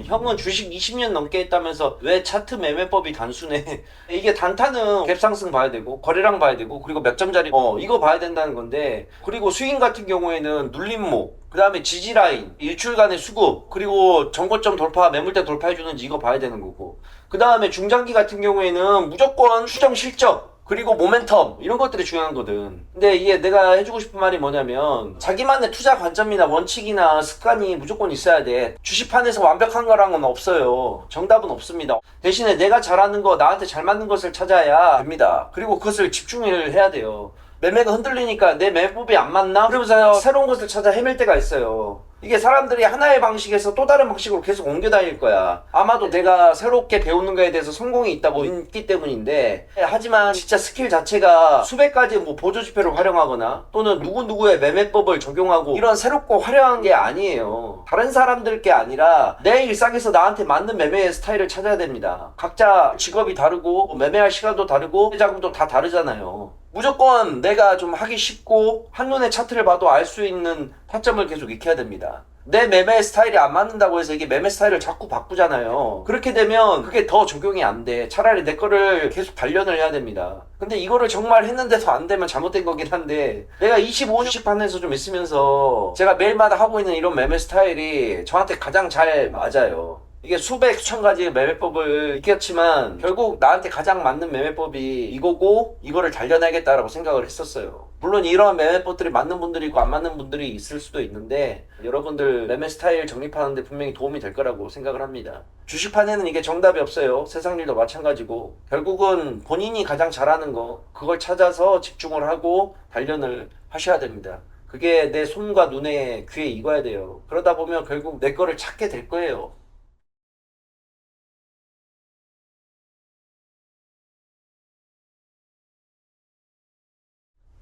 형은 주식 20년 넘게 했다면서 왜 차트 매매법이 단순해? 이게 단타는 갭상승 봐야 되고 거래량 봐야 되고 그리고 몇 점짜리 이거 봐야 된다는 건데, 그리고 스윙 같은 경우에는 눌림목, 그 다음에 지지라인, 일주일간의 수급, 그리고 전고점 돌파, 매물대 돌파해주는지 이거 봐야 되는 거고, 그 다음에 중장기 같은 경우에는 무조건 추정 실적, 그리고 모멘텀, 이런 것들이 중요한 거든. 근데 이게 내가 해주고 싶은 말이 뭐냐면, 자기만의 투자 관점이나 원칙이나 습관이 무조건 있어야 돼. 주식판에서 완벽한 거랑은 없어요. 정답은 없습니다. 대신에 내가 잘하는 거, 나한테 잘 맞는 것을 찾아야 됩니다. 그리고 그것을 집중을 해야 돼요. 매매가 흔들리니까 내 매법이 안 맞나? 그러면서 새로운 것을 찾아 헤맬 때가 있어요. 이게 사람들이 하나의 방식에서 또 다른 방식으로 계속 옮겨 다닐 거야. 아마도 내가 새롭게 배우는 거에 대해서 성공이 있다고 믿기 때문인데, 하지만 진짜 스킬 자체가 수백 가지 보조 지표를 활용하거나 또는 누구누구의 매매법을 적용하고 이런 새롭고 화려한 게 아니에요. 다른 사람들 게 아니라 내 일상에서 나한테 맞는 매매 스타일을 찾아야 됩니다. 각자 직업이 다르고 매매할 시간도 다르고 자금도 다 다르잖아요. 무조건 내가 좀 하기 쉽고 한눈에 차트를 봐도 알 수 있는 타점을 계속 익혀야 됩니다. 내 매매 스타일이 안 맞는다고 해서 이게 매매 스타일을 자꾸 바꾸잖아요. 그렇게 되면 그게 더 적용이 안 돼. 차라리 내 거를 계속 단련을 해야 됩니다. 근데 이거를 정말 했는데도 안 되면 잘못된 거긴 한데, 내가 25년 주식판에서 좀 있으면서 제가 매일마다 하고 있는 이런 매매 스타일이 저한테 가장 잘 맞아요. 이게 수백 수천 가지의 매매법을 익혔지만 결국 나한테 가장 맞는 매매법이 이거고, 이거를 단련하겠다라고 생각을 했었어요. 물론 이런 매매법들이 맞는 분들이 있고 안 맞는 분들이 있을 수도 있는데, 여러분들 매매 스타일 정립하는데 분명히 도움이 될 거라고 생각을 합니다. 주식판에는 이게 정답이 없어요. 세상 일도 마찬가지고 결국은 본인이 가장 잘하는 거, 그걸 찾아서 집중을 하고 단련을 하셔야 됩니다. 그게 내 손과 눈에 귀에 익어야 돼요. 그러다 보면 결국 내 거를 찾게 될 거예요.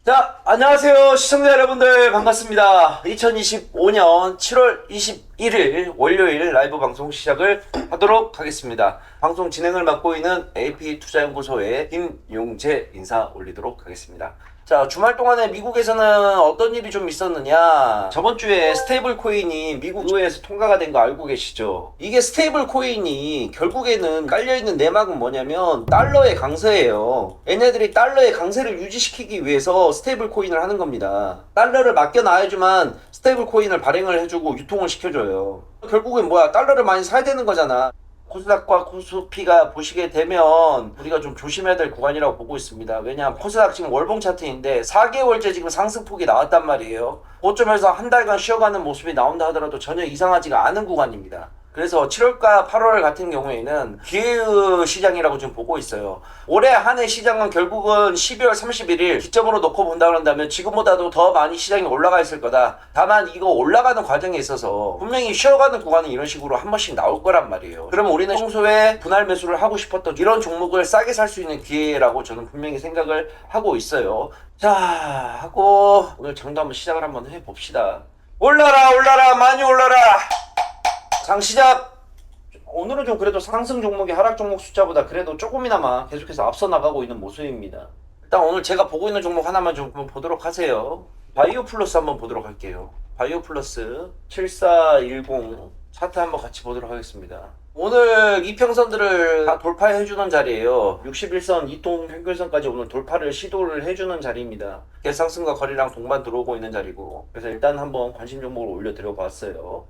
자, 안녕하세요. 시청자 여러분들 반갑습니다. 2025년 7월 21일 월요일 라이브 방송 시작을 하도록 하겠습니다. 방송 진행을 맡고 있는 AP투자연구소의 김용재 인사 올리도록 하겠습니다. 자, 주말 동안에 미국에서는 어떤 일이 좀 있었느냐? 저번 주에 스테이블 코인이 미국 의회에서 통과가 된 거 알고 계시죠? 이게 스테이블 코인이 결국에는 깔려있는 내막은 뭐냐면 달러의 강세예요. 얘네들이 달러의 강세를 유지시키기 위해서 스테이블 코인을 하는 겁니다. 달러를 맡겨놔야지만 스테이블 코인을 발행을 해주고 유통을 시켜줘요. 결국엔 뭐야? 달러를 많이 사야 되는 거잖아. 코스닥과 코스피가 보시게 되면 우리가 좀 조심해야 될 구간이라고 보고 있습니다. 왜냐하면 코스닥 지금 월봉 차트인데 4개월째 지금 상승폭이 나왔단 말이에요. 고점에서 한 달간 쉬어가는 모습이 나온다 하더라도 전혀 이상하지가 않은 구간입니다. 그래서 7월과 8월 같은 경우에는 기회의 시장이라고 지금 보고 있어요. 올해 한 해 시장은 결국은 12월 31일 기점으로 놓고 본다 그런다면 지금보다도 더 많이 시장이 올라가 있을 거다. 다만 이거 올라가는 과정에 있어서 분명히 쉬어가는 구간은 이런 식으로 한 번씩 나올 거란 말이에요. 그러면 우리는 평소에 분할 매수를 하고 싶었던 이런 종목을 싸게 살 수 있는 기회라고 저는 분명히 생각을 하고 있어요. 자, 하고 오늘 장도 한번 시작을 한번 해봅시다. 올라라 올라라 많이 올라라. 장시작. 오늘은 좀 그래도 상승 종목이 하락 종목 숫자보다 그래도 조금이나마 계속해서 앞서 나가고 있는 모습입니다. 일단 오늘 제가 보고 있는 종목 하나만 좀 보도록 하세요. 바이오 플러스 한번 보도록 할게요. 바이오 플러스 7410 차트 한번 같이 보도록 하겠습니다. 오늘 이평선들을 다 돌파해주는 자리예요. 61선, 이동 평균선까지 오늘 돌파를 시도를 해주는 자리입니다. 상승과 거래량 동반 들어오고 있는 자리고, 그래서 일단 한번 관심 종목을 올려드려 봤어요.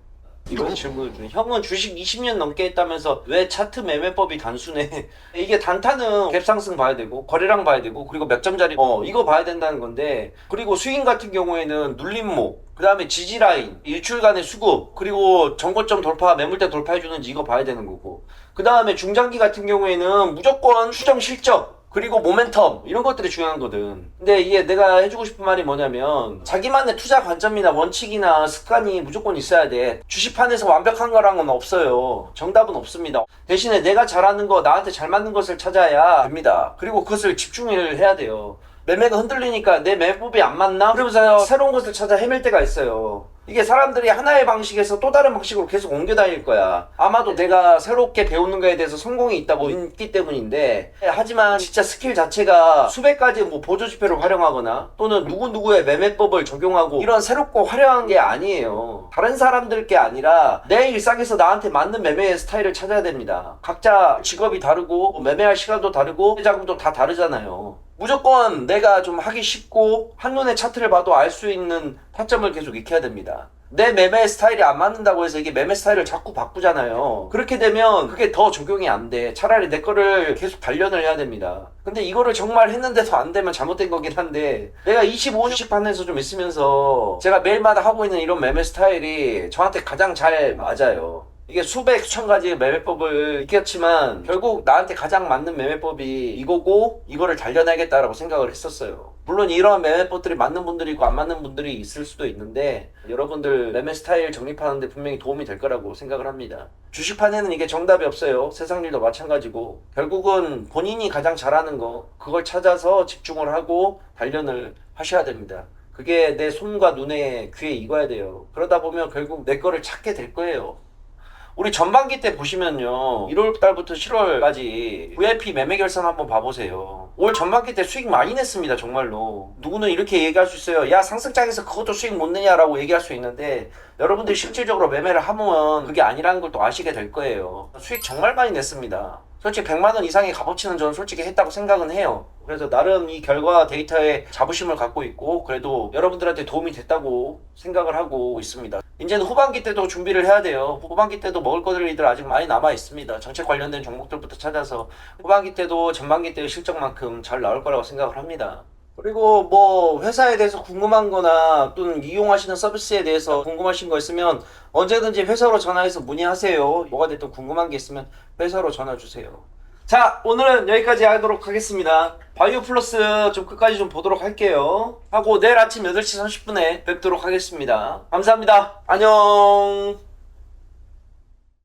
이런 질문을 주네. 형은 주식 20년 넘게 했다면서 왜 차트 매매법이 단순해? 이게 단타는 갭상승 봐야 되고 거래량 봐야 되고 그리고 몇 점짜리 이거 봐야 된다는 건데, 그리고 스윙 같은 경우에는 눌림목, 그 다음에 지지라인, 일주일간의 수급, 그리고 전고점 돌파, 매물대 돌파해주는지 이거 봐야 되는 거고, 그 다음에 중장기 같은 경우에는 무조건 추정 실적, 그리고 모멘텀, 이런 것들이 중요한 거든. 근데 이게 내가 해주고 싶은 말이 뭐냐면, 자기만의 투자 관점이나 원칙이나 습관이 무조건 있어야 돼. 주식판에서 완벽한 거랑은 없어요. 정답은 없습니다. 대신에 내가 잘하는 거, 나한테 잘 맞는 것을 찾아야 됩니다. 그리고 그것을 집중을 해야 돼요. 매매가 흔들리니까 내 매법이 안 맞나? 그러면서 새로운 것을 찾아 헤맬 때가 있어요. 이게 사람들이 하나의 방식에서 또 다른 방식으로 계속 옮겨 다닐 거야. 아마도 내가 새롭게 배우는 거에 대해서 성공이 있다고 믿기 때문인데, 하지만 진짜 스킬 자체가 수백 가지 뭐 보조 지표를 활용하거나 또는 누구누구의 매매법을 적용하고 이런 새롭고 화려한 게 아니에요. 다른 사람들 게 아니라 내 일상에서 나한테 맞는 매매 스타일을 찾아야 됩니다. 각자 직업이 다르고 매매할 시간도 다르고 자금도 다 다르잖아요. 무조건 내가 좀 하기 쉽고 한눈에 차트를 봐도 알 수 있는 타점을 계속 익혀야 됩니다. 내 매매 스타일이 안 맞는다고 해서 이게 매매 스타일을 자꾸 바꾸잖아요. 그렇게 되면 그게 더 적용이 안 돼. 차라리 내 거를 계속 단련을 해야 됩니다. 근데 이거를 정말 했는데도 안 되면 잘못된 거긴 한데, 내가 25년씩 판에서 좀 있으면서 제가 매일마다 하고 있는 이런 매매 스타일이 저한테 가장 잘 맞아요. 이게 수백 수천 가지의 매매법을 익혔지만 결국 나한테 가장 맞는 매매법이 이거고 이거를 단련하겠다라고 생각을 했었어요. 물론 이러한 매매법들이 맞는 분들이 있고 안 맞는 분들이 있을 수도 있는데, 여러분들 매매 스타일 정립하는데 분명히 도움이 될 거라고 생각을 합니다. 주식판에는 이게 정답이 없어요. 세상 일도 마찬가지고 결국은 본인이 가장 잘하는 거, 그걸 찾아서 집중을 하고 단련을 하셔야 됩니다. 그게 내 손과 눈에 귀에 익어야 돼요. 그러다 보면 결국 내 거를 찾게 될 거예요. 우리 전반기 때 보시면요, 1월달부터 7월까지 VIP 매매 결산 한번 봐보세요. 올 전반기 때 수익 많이 냈습니다. 정말로. 누구는 이렇게 얘기할 수 있어요. 야, 상승장에서 그것도 수익 못 내냐라고 얘기할 수 있는데, 여러분들이 실질적으로 매매를 하면 그게 아니라는 걸 또 아시게 될 거예요. 수익 정말 많이 냈습니다. 솔직히 100만원 이상의 값어치는 저는 솔직히 했다고 생각은 해요. 그래서 나름 이 결과 데이터에 자부심을 갖고 있고, 그래도 여러분들한테 도움이 됐다고 생각을 하고 있습니다. 이제는 후반기 때도 준비를 해야 돼요. 후반기 때도 먹을 거들이들 아직 많이 남아 있습니다. 정책 관련된 종목들부터 찾아서 후반기 때도 전반기 때의 실적만큼 잘 나올 거라고 생각을 합니다. 그리고 뭐 회사에 대해서 궁금한 거나 또는 이용하시는 서비스에 대해서 궁금하신 거 있으면 언제든지 회사로 전화해서 문의하세요. 뭐가 됐든 궁금한 게 있으면 회사로 전화 주세요. 자, 오늘은 여기까지 하도록 하겠습니다. 바이오 플러스 좀 끝까지 좀 보도록 할게요. 하고 내일 아침 8시 30분에 뵙도록 하겠습니다. 감사합니다. 안녕.